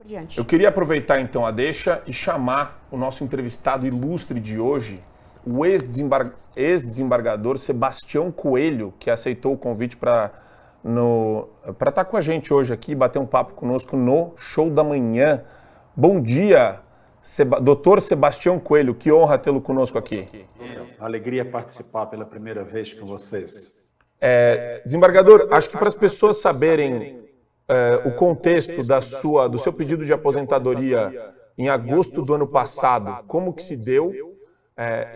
Diante. Eu queria aproveitar então a deixa e chamar o nosso entrevistado ilustre de hoje, o ex-desembargador Sebastião Coelho, que aceitou o convite para estar com a gente hoje aqui, bater um papo conosco no Show da Manhã. Bom dia, doutor Sebastião Coelho, que honra tê-lo conosco aqui. Alegria participar pela primeira vez com vocês. Desembargador, acho que para as pessoas saberem o contexto do seu pedido de aposentadoria em agosto do ano passado, como que se deu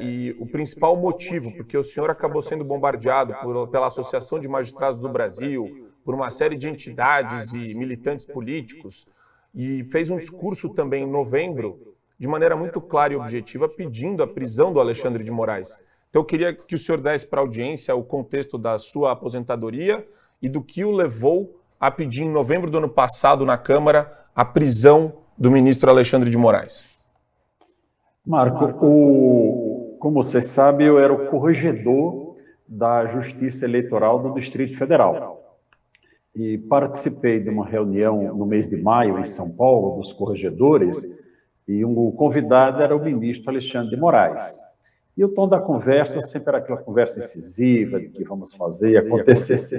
e o principal motivo, porque o senhor acabou sendo bombardeado pela Associação de Magistrados do Brasil, por uma série de entidades e militantes políticos, e fez um discurso também em novembro, de maneira muito clara e objetiva, pedindo a prisão do Alexandre de Moraes. Então eu queria que o senhor desse para a audiência o contexto da sua aposentadoria e do que o levou a pedir em novembro do ano passado na Câmara a prisão do ministro Alexandre de Moraes. Marco, como você sabe, eu era o corregedor da Justiça Eleitoral do Distrito Federal. E participei de uma reunião no mês de maio em São Paulo, dos corregedores, e o convidado era o ministro Alexandre de Moraes. E o tom da conversa sempre era aquela conversa incisiva, de que vamos fazer acontecer.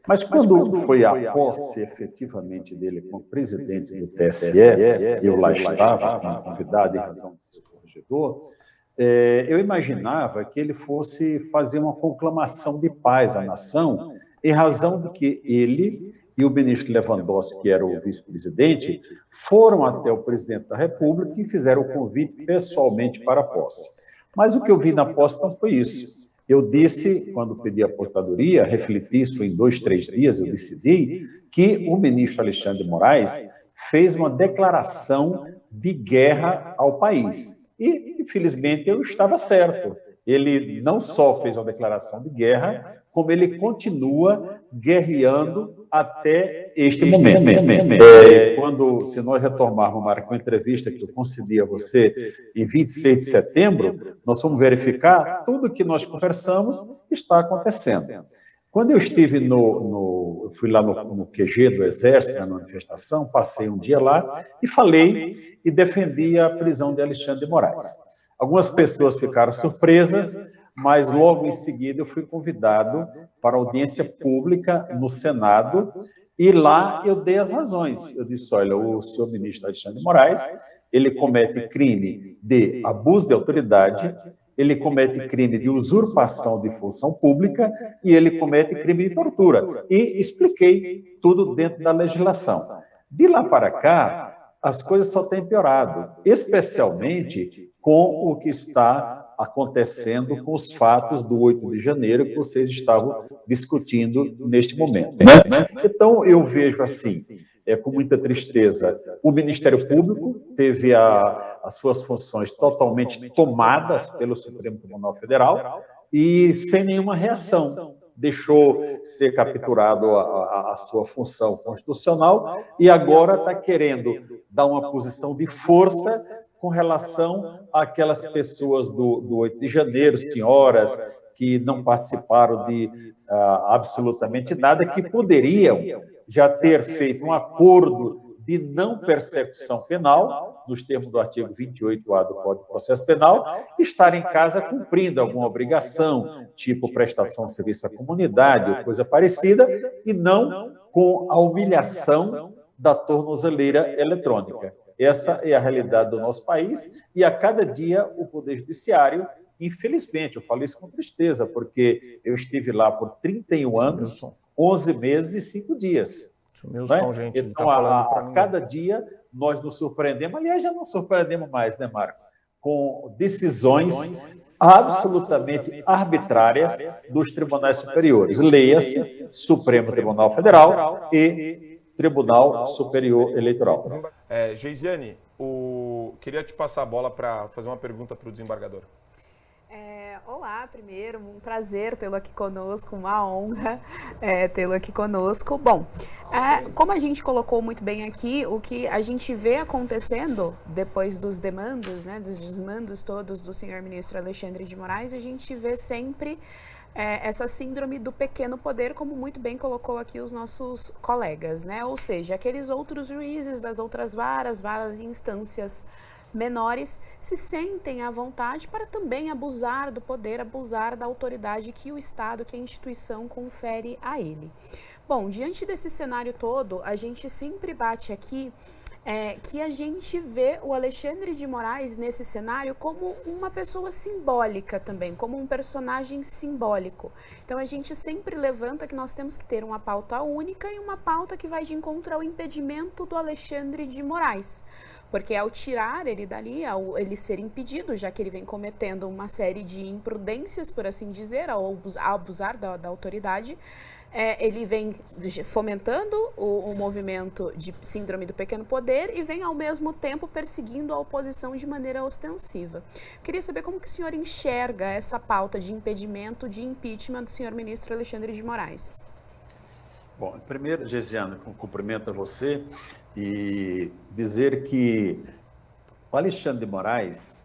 Mas quando foi a posse, efetivamente, dele como presidente do TSE, eu lá estava, como convidado em razão de ser corregedor, eu imaginava que ele fosse fazer uma conclamação de paz à nação, em razão de que ele e o ministro Lewandowski, que era o vice-presidente, foram até o presidente da República e fizeram o convite pessoalmente para a posse. Mas o que eu vi na posse não foi isso. Eu disse, quando pedi a aposentadoria, refleti isso em 2, 3 dias, eu decidi que o ministro Alexandre de Moraes fez uma declaração de guerra ao país. E, infelizmente, eu estava certo. Ele não só fez uma declaração de guerra, como ele continua guerreando até este momento. Se nós retomarmos, Marco, uma entrevista que eu concedi a você em 26 de setembro, nós vamos verificar tudo que nós conversamos está acontecendo. Quando eu estive eu fui lá no QG do Exército, na manifestação, passei um dia lá e falei e defendi a prisão de Alexandre de Moraes. Algumas pessoas ficaram surpresas, mas logo em seguida eu fui convidado para audiência pública no Senado e lá eu dei as razões. Eu disse, olha, o senhor ministro Alexandre de Moraes, ele comete crime de abuso de autoridade, ele comete crime de usurpação de função pública e ele comete crime de tortura. E expliquei tudo dentro da legislação. De lá para cá, as coisas só têm piorado, especialmente com o que está acontecendo com os fatos do 8 de janeiro que vocês estavam discutindo neste momento. Então, eu vejo assim, com muita tristeza, o Ministério Público teve as suas funções totalmente tomadas pelo Supremo Tribunal Federal e sem nenhuma reação. Deixou ser capturado a sua função constitucional e agora está querendo dar uma posição de força com relação àquelas pessoas do 8 de janeiro, senhoras que não participaram de absolutamente nada, que poderiam já ter feito um acordo de não persecução penal, nos termos do artigo 28A do Código de Processo Penal, e estar em casa cumprindo alguma obrigação, tipo prestação de serviço à comunidade ou coisa parecida, e não com a humilhação da tornozeleira eletrônica. Essa é a realidade do nosso país e a cada dia o Poder Judiciário, infelizmente, eu falo isso com tristeza, porque eu estive lá por 31 anos, 11 meses e 5 dias. Então, a cada dia nós nos surpreendemos, aliás, já não surpreendemos mais, né, Marco? Com decisões absolutamente arbitrárias dos tribunais superiores. Leia-se Supremo Tribunal Federal e Tribunal Superior Eleitoral. Geisiane, queria te passar a bola para fazer uma pergunta para o desembargador. Olá, primeiro, um prazer tê-lo aqui conosco, uma honra tê-lo aqui conosco. Bom, como a gente colocou muito bem aqui, o que a gente vê acontecendo depois dos demandos, né, dos desmandos todos do senhor ministro Alexandre de Moraes, a gente vê sempre essa síndrome do pequeno poder, como muito bem colocou aqui os nossos colegas, né? Ou seja, aqueles outros juízes das outras varas e instâncias menores se sentem à vontade para também abusar do poder, abusar da autoridade que o Estado, que a instituição confere a ele. Bom, diante desse cenário todo, a gente sempre bate aqui que a gente vê o Alexandre de Moraes nesse cenário como uma pessoa simbólica também, como um personagem simbólico. Então a gente sempre levanta que nós temos que ter uma pauta única e uma pauta que vai de encontro ao impedimento do Alexandre de Moraes. Porque ao tirar ele dali, ao ele ser impedido, já que ele vem cometendo uma série de imprudências, por assim dizer, ao abusar da autoridade, ele vem fomentando o movimento de síndrome do pequeno poder e vem ao mesmo tempo perseguindo a oposição de maneira ostensiva. Queria saber como que o senhor enxerga essa pauta de impedimento, de impeachment do senhor ministro Alexandre de Moraes. Bom, primeiro, Gesiane, cumprimento a você e dizer que o Alexandre de Moraes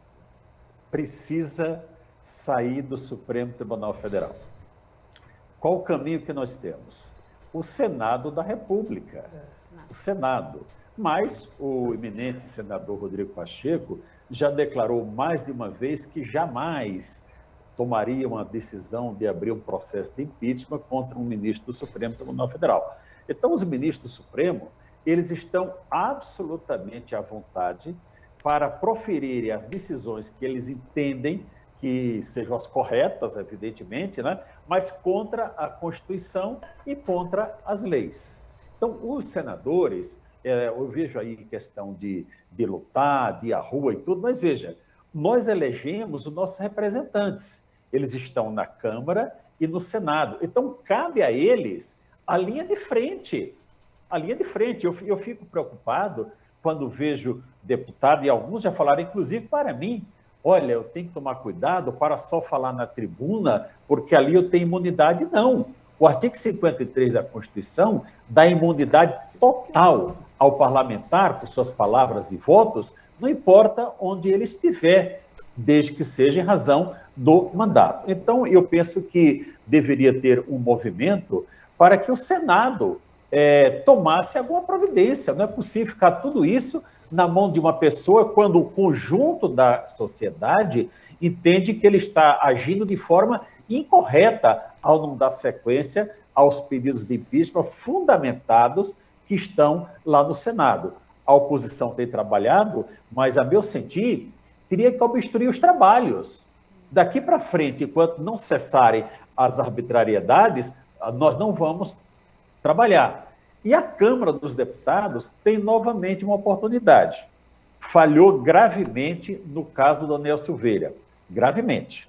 precisa sair do Supremo Tribunal Federal. Qual o caminho que nós temos? O Senado da República, o Senado. Mas o eminente senador Rodrigo Pacheco já declarou mais de uma vez que jamais tomaria uma decisão de abrir um processo de impeachment contra um ministro do Supremo Tribunal Federal. Então, os ministros do Supremo, eles estão absolutamente à vontade para proferirem as decisões que eles entendem que sejam as corretas, evidentemente, né? Mas contra a Constituição e contra as leis. Então, os senadores, eu vejo aí questão de lutar, de ir à rua e tudo, mas veja, nós elegemos os nossos representantes. Eles estão na Câmara e no Senado. Então, cabe a eles a linha de frente. A linha de frente. Eu fico preocupado quando vejo deputado, e alguns já falaram, inclusive para mim, olha, eu tenho que tomar cuidado para só falar na tribuna, porque ali eu tenho imunidade. Não. O artigo 53 da Constituição dá imunidade total ao parlamentar, por suas palavras e votos, não importa onde ele estiver, desde que seja em razão do mandato. Então, eu penso que deveria ter um movimento para que o Senado tomasse alguma providência. Não é possível ficar tudo isso na mão de uma pessoa quando o conjunto da sociedade entende que ele está agindo de forma incorreta ao não dar sequência aos pedidos de impeachment fundamentados que estão lá no Senado. A oposição tem trabalhado, mas, a meu sentir, teria que obstruir os trabalhos. Daqui para frente, enquanto não cessarem as arbitrariedades, nós não vamos trabalhar. E a Câmara dos Deputados tem novamente uma oportunidade. Falhou gravemente no caso do Daniel Silveira. Gravemente.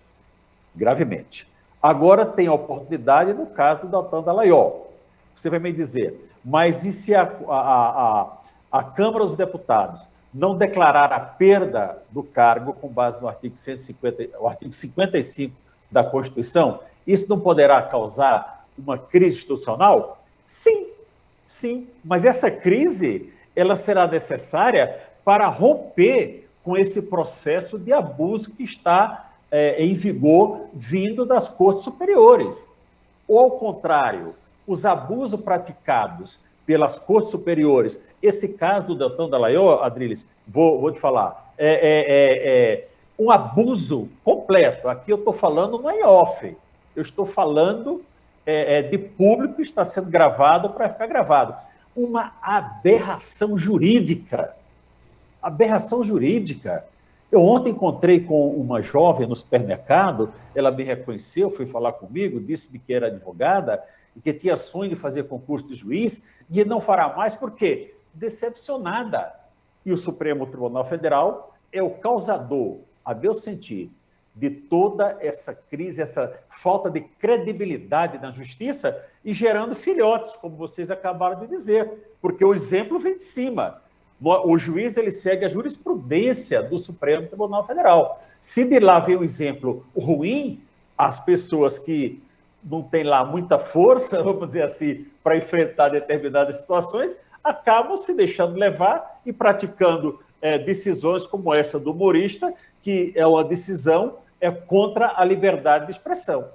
Gravemente. Agora tem a oportunidade no caso do Deltan Dallagnol. Você vai me dizer, mas e se a Câmara dos Deputados não declarar a perda do cargo com base no artigo 55 da Constituição, isso não poderá causar uma crise institucional? Sim. Sim, mas essa crise ela será necessária para romper com esse processo de abuso que está em vigor vindo das cortes superiores. Ou, ao contrário, os abusos praticados pelas cortes superiores, esse caso do Deltan Dallagnol, Adriles, vou te falar, um abuso completo. Aqui eu estou falando não é em off, eu estou falando de público, está sendo gravado para ficar gravado. Uma aberração jurídica. Aberração jurídica. Eu ontem encontrei com uma jovem no supermercado, ela me reconheceu, foi falar comigo, disse-me que era advogada e que tinha sonho de fazer concurso de juiz e não fará mais, por quê? Decepcionada. E o Supremo Tribunal Federal é o causador, a meu sentir, de toda essa crise, essa falta de credibilidade na justiça e gerando filhotes, como vocês acabaram de dizer, porque o exemplo vem de cima. O juiz ele segue a jurisprudência do Supremo Tribunal Federal. Se de lá vem um exemplo ruim, as pessoas que não têm lá muita força, vamos dizer assim, para enfrentar determinadas situações, acabam se deixando levar e praticando decisões como essa do humorista, que é uma decisão contra a liberdade de expressão.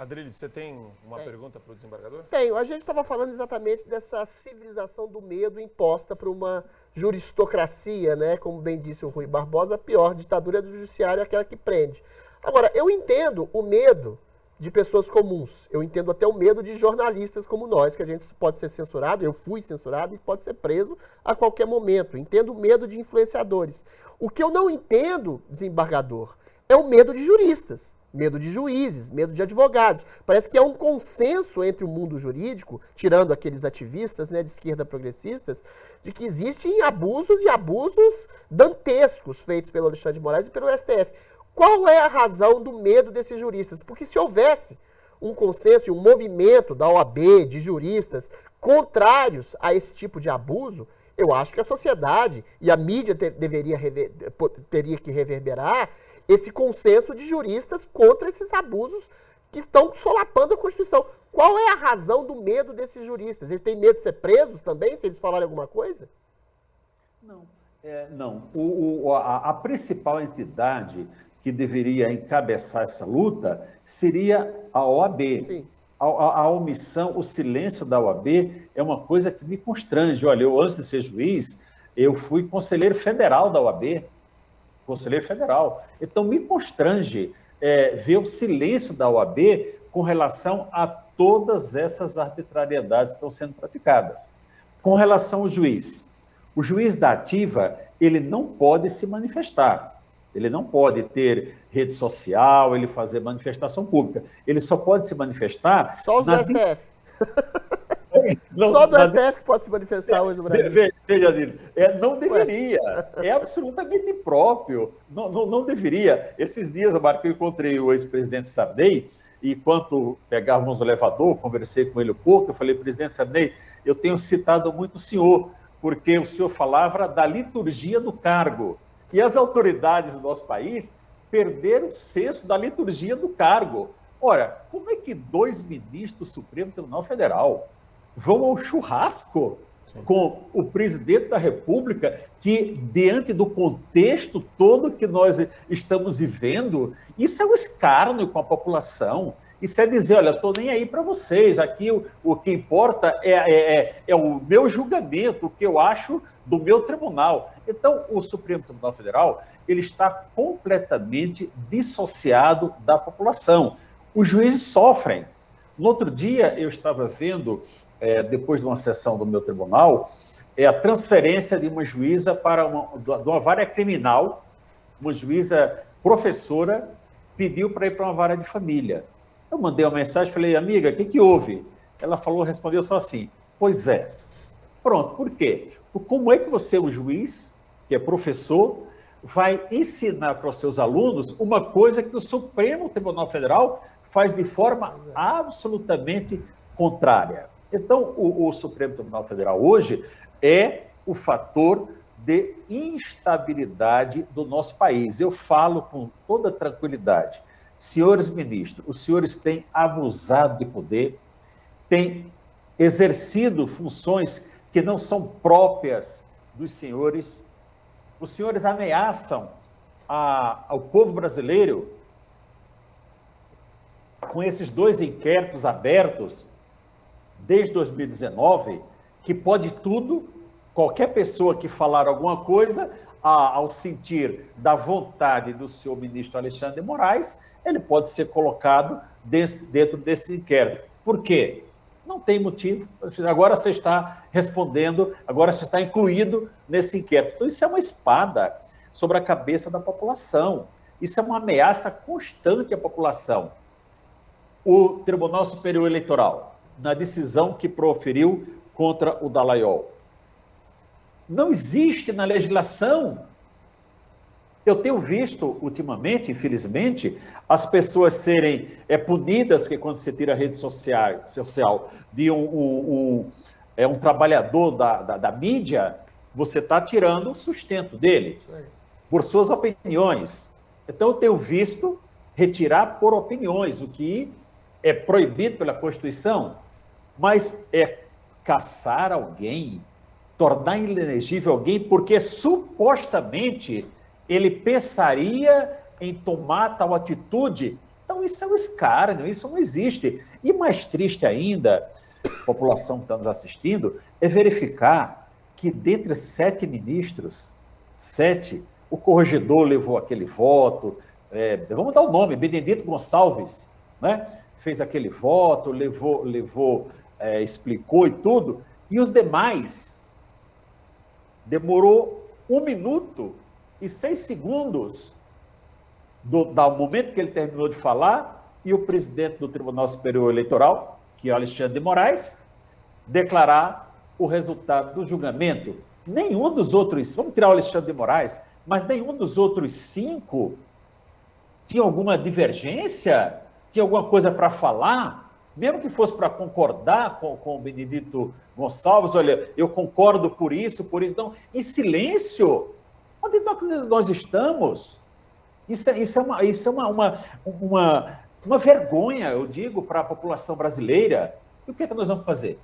Adriles, você tem uma pergunta para o desembargador? Tenho. A gente estava falando exatamente dessa civilização do medo imposta por uma juristocracia, né? Como bem disse o Rui Barbosa, a pior ditadura do judiciário é aquela que prende. Agora, eu entendo o medo de pessoas comuns. Eu entendo até o medo de jornalistas como nós, que a gente pode ser censurado, eu fui censurado e pode ser preso a qualquer momento. Entendo o medo de influenciadores. O que eu não entendo, desembargador, é o medo de juristas. Medo de juízes, medo de advogados. Parece que há um consenso entre o mundo jurídico, tirando aqueles ativistas, né, de esquerda progressistas, de que existem abusos e abusos dantescos feitos pelo Alexandre de Moraes e pelo STF. Qual é a razão do medo desses juristas? Porque se houvesse um consenso e um movimento da OAB, de juristas, contrários a esse tipo de abuso, eu acho que a sociedade e a mídia teria que reverberar esse consenso de juristas contra esses abusos que estão solapando a Constituição. Qual é a razão do medo desses juristas? Eles têm medo de ser presos também, se eles falarem alguma coisa? Não. A principal entidade que deveria encabeçar essa luta seria a OAB. Sim. A omissão, o silêncio da OAB é uma coisa que me constrange. Olha, eu, antes de ser juiz, eu fui conselheiro federal da OAB. Conselheiro federal. Então, me constrange ver o silêncio da OAB com relação a todas essas arbitrariedades que estão sendo praticadas. Com relação ao juiz, o juiz da ativa, ele não pode se manifestar, ele não pode ter rede social, ele fazer manifestação pública, ele só pode se manifestar... Só os do STF. Só do STF que pode se manifestar hoje no Brasil. Veja, não deveria. É absolutamente impróprio. Não deveria. Esses dias, Marco, eu encontrei o ex-presidente Sarney, e enquanto pegávamos o elevador, conversei com ele um pouco, eu falei, presidente Sarney, eu tenho citado muito o senhor, porque o senhor falava da liturgia do cargo. E as autoridades do nosso país perderam o senso da liturgia do cargo. Ora, como é que 2 ministros do Supremo Tribunal Federal vão ao churrasco com o presidente da República, que, diante do contexto todo que nós estamos vivendo, isso é um escárnio com a população. Isso é dizer, olha, estou nem aí para vocês, aqui o que importa é o meu julgamento, o que eu acho do meu tribunal. Então, o Supremo Tribunal Federal, ele está completamente dissociado da população. Os juízes sofrem. No outro dia, eu estava vendo, depois de uma sessão do meu tribunal, a transferência de uma juíza para de uma vara criminal, uma juíza professora, pediu para ir para uma vara de família. Eu mandei uma mensagem, falei, amiga, o que houve? Ela respondeu só assim, pois é. Pronto, por quê? Como é que você, um juiz, que é professor, vai ensinar para os seus alunos uma coisa que o Supremo Tribunal Federal faz de forma absolutamente contrária? Então, o Supremo Tribunal Federal hoje é o fator de instabilidade do nosso país. Eu falo com toda tranquilidade. Senhores ministros, os senhores têm abusado de poder, têm exercido funções que não são próprias dos senhores. Os senhores ameaçam ao povo brasileiro com esses 2 inquéritos abertos desde 2019, que pode tudo, qualquer pessoa que falar alguma coisa, ao sentir da vontade do senhor ministro Alexandre de Moraes, ele pode ser colocado dentro desse inquérito. Por quê? Não tem motivo. Agora você está respondendo, agora você está incluído nesse inquérito. Então, isso é uma espada sobre a cabeça da população. Isso é uma ameaça constante à população. O Tribunal Superior Eleitoral, na decisão que proferiu contra o Dallagnol, não existe na legislação. Eu tenho visto, ultimamente, infelizmente, as pessoas serem punidas, porque quando você tira a rede social de um trabalhador da mídia, você está tirando o sustento dele, por suas opiniões. Então, eu tenho visto retirar por opiniões, o que é proibido pela Constituição, mas caçar alguém, tornar inelegível alguém, porque supostamente ele pensaria em tomar tal atitude. Então isso é um escárnio, isso não existe. E mais triste ainda, a população que está nos assistindo, é verificar que dentre 7 ministros, 7, o corregedor levou aquele voto, vamos dar o nome, Benedito Gonçalves, né? Fez aquele voto, explicou e tudo, e os demais demorou 1 minuto e 6 segundos do momento que ele terminou de falar e o presidente do Tribunal Superior Eleitoral, que é o Alexandre de Moraes, declarar o resultado do julgamento. Nenhum dos outros, vamos tirar o Alexandre de Moraes, mas nenhum dos outros 5 tinha alguma divergência, tinha alguma coisa para falar, mesmo que fosse para concordar com o Benedito Gonçalves, olha, eu concordo por isso, não, em silêncio. Onde nós estamos? Isso é uma vergonha, eu digo, para a população brasileira. E o que é que nós vamos fazer?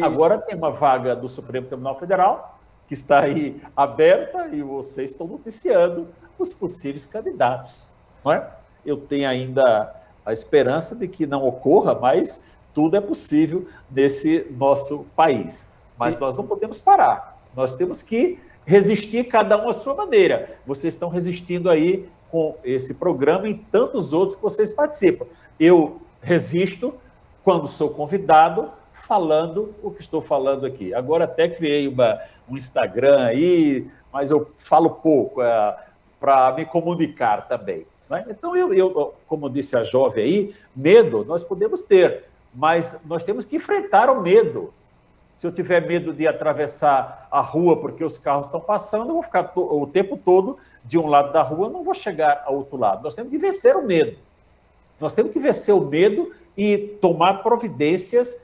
Agora tem uma vaga do Supremo Tribunal Federal, que está aí aberta, e vocês estão noticiando os possíveis candidatos. Não é? Eu tenho ainda a esperança de que não ocorra, mas tudo é possível nesse nosso país. Mas nós não podemos parar. Nós temos que resistir, cada um à sua maneira. Vocês estão resistindo aí com esse programa e tantos outros que vocês participam. Eu resisto quando sou convidado, falando o que estou falando aqui. Agora até criei um Instagram aí, mas eu falo pouco para me comunicar também. Né? Então, eu, como disse a jovem aí, medo nós podemos ter, mas nós temos que enfrentar o medo. Se eu tiver medo de atravessar a rua porque os carros estão passando, eu vou ficar o tempo todo de um lado da rua, eu não vou chegar ao outro lado. Nós temos que vencer o medo. Nós temos que vencer o medo e tomar providências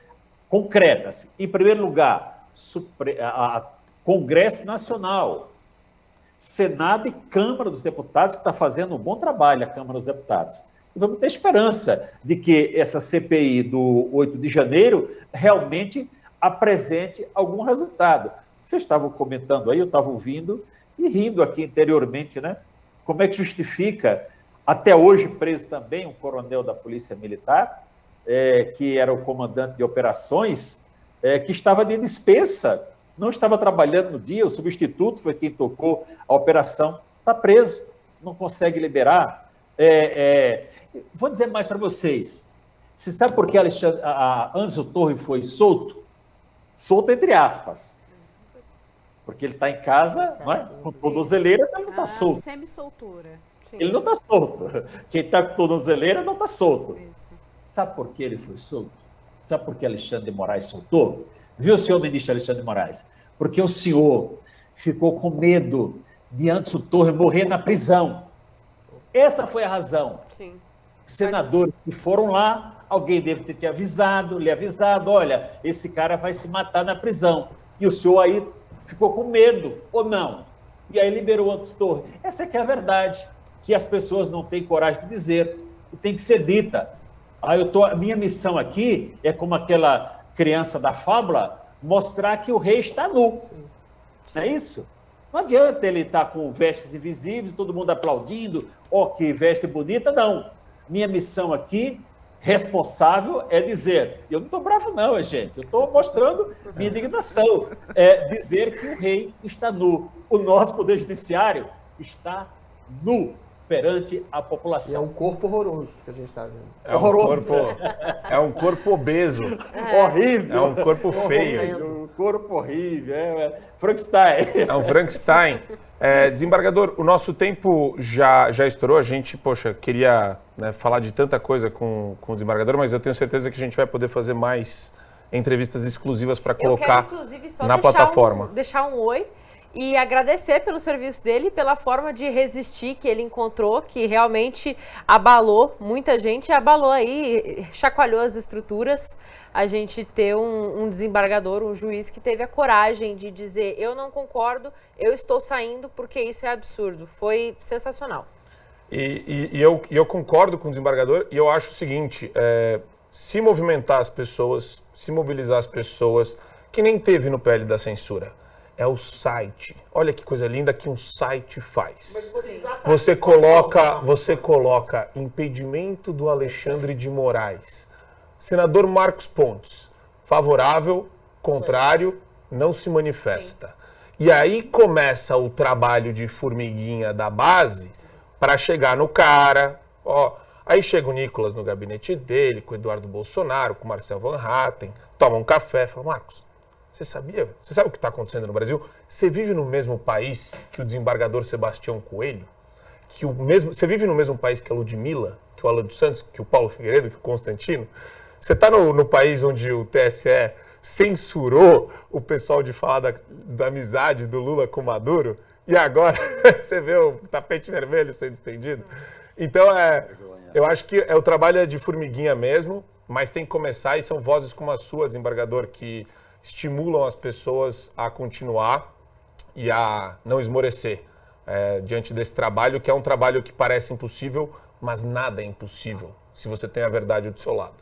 concretas. Em primeiro lugar, Congresso Nacional, Senado e Câmara dos Deputados, que está fazendo um bom trabalho, a Câmara dos Deputados. E vamos ter esperança de que essa CPI do 8 de janeiro realmente apresente algum resultado. Vocês estavam comentando aí, eu estava ouvindo e rindo aqui interiormente, né? Como é que justifica, até hoje preso também, um coronel da Polícia Militar, que era o comandante de operações, que estava de dispensa, não estava trabalhando no dia, o substituto foi quem tocou a operação, está preso, não consegue liberar. Vou dizer mais para vocês. Você sabe por que Ângelo Torre foi solto? Solto entre aspas. Porque ele está em casa, não é? Com tornozeleira, ele não está solto. Semi-soltura. Ele não está solto. Quem está com tornozeleira não está solto. Isso. Sabe por que ele foi solto? Sabe por que Alexandre de Moraes soltou? Viu, senhor ministro Alexandre de Moraes? Porque o senhor ficou com medo de Ângelo Torre morrer na prisão. Essa foi a razão. Sim. Os senadores que foram lá, alguém deve ter lhe avisado, olha, esse cara vai se matar na prisão. E o senhor aí ficou com medo, ou não? E aí liberou o Ângelo Torre. Essa é que é a verdade, que as pessoas não têm coragem de dizer, e tem que ser dita. A minha missão aqui é como aquela criança da fábula, mostrar que o rei está nu. Sim. Não é isso? Não adianta ele estar com vestes invisíveis, todo mundo aplaudindo, que veste bonita, não. Minha missão aqui, responsável, é dizer, eu não estou bravo não, gente, eu estou mostrando minha indignação, dizer que o rei está nu. O nosso Poder Judiciário está nu perante a população. E é um corpo horroroso que a gente está vendo. É um corpo obeso. Horrível. É um corpo feio. Um corpo horrível. Frankenstein. É um Frankenstein. Desembargador, o nosso tempo já estourou. A gente, queria falar de tanta coisa com o desembargador, mas eu tenho certeza que a gente vai poder fazer mais entrevistas exclusivas para colocar na plataforma. Deixar um oi. E agradecer pelo serviço dele, pela forma de resistir que ele encontrou, que realmente abalou muita gente, abalou aí, chacoalhou as estruturas. A gente ter um desembargador, um juiz que teve a coragem de dizer, eu não concordo, eu estou saindo porque isso é absurdo. Foi sensacional. E eu concordo com o desembargador e eu acho o seguinte, se movimentar as pessoas, se mobilizar as pessoas, que nem teve no PL da censura. é o site. Olha que coisa linda que um site faz. Mas Você coloca impedimento do Alexandre de Moraes. Senador Marcos Pontes, favorável, contrário, não se manifesta. E aí começa o trabalho de formiguinha da base para chegar no cara. Ó, aí chega o Nicolas no gabinete dele, com o Eduardo Bolsonaro, com o Marcel Van Hatten, toma um café, fala, Marcos, você sabia? Você sabe o que está acontecendo no Brasil? Você vive no mesmo país que o desembargador Sebastião Coelho? Você vive no mesmo país que a Ludmilla, que o Alan dos Santos, que o Paulo Figueiredo, que o Constantino? Você está no país onde o TSE censurou o pessoal de falar da amizade do Lula com o Maduro? E agora você vê o tapete vermelho sendo estendido? Então, eu acho que o trabalho é de formiguinha mesmo, mas tem que começar, e são vozes como a sua, desembargador, que estimulam as pessoas a continuar e a não esmorecer diante desse trabalho, que é um trabalho que parece impossível, mas nada é impossível se você tem a verdade do seu lado.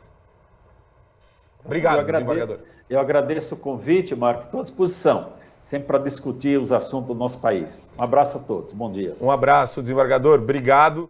Obrigado, desembargador. Eu agradeço o convite, Marco, estou à disposição, sempre para discutir os assuntos do nosso país. Um abraço a todos, bom dia. Um abraço, desembargador, obrigado.